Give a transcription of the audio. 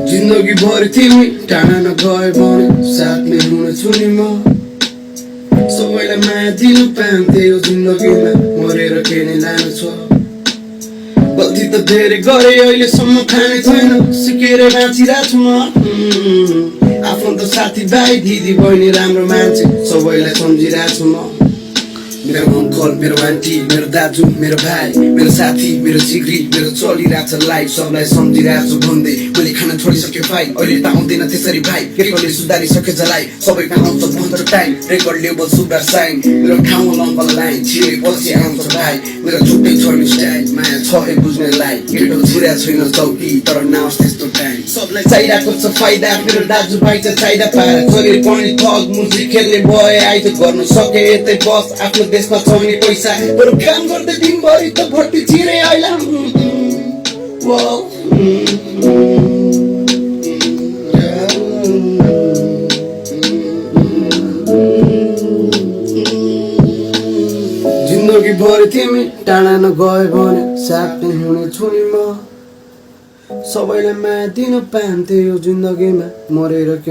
जिन्दगी भरि तिमी टाढा नगए भने साथमै हुनेछु नि म सबैलाई माया दिनु पाउँथे यो जिन्दगीमा मरेर के नै लानु छ गल्ती त धेरै गरे अहिलेसम्म खाने छैन सिकेर बाँचिरहेको छु म आफन्त साथीभाइ दिदी बहिनी राम्रो मान्छे सबैलाई सम्झिरहेको छु म मेरो अङ्कल मेरो आन्टी मेरो दाजु मेरो भाइ मेरो साथी मेरो जिग्री मेरो चलिरहेको छ लाइफ सबलाई सम्झिरहेको छु भन्दै मैले खाना छोडिसक्यो भाइ अहिले त आउँदैन त्यसरी भाइ केकोले सुधारिसक्यो जलाई सबैको आउँछ भन्छ टाइम रेकर्ड लेबल सुधार साइन मेरो ठाउँमा लम्बल लाइन छिरे पछि आउँछ भाइ मेरो छुट्टै छोड्ने स्टाइल माया छ है बुझ्नेलाई केटो छिरा छैन चौकी तर नआओस् त्यस्तो टाइम सबलाई चाहिरहेको छ फाइदा मेरो दाजुभाइ चाहिँ चाहिदा पाएर शरीर पनि ठग मुजी खेल्ने भए आइज गर्नु सके यतै बस आफ्नो देशमा चौनी पैसा बरु काम गर्दै दिनभरि त भट्टी चिरे आइला जिन्दगी भरि तिमी टाढा नगए भने साथै हुनेछु नि म सबैलाई माया दिन पाउँथे यो जिन्दगीमा मरेर के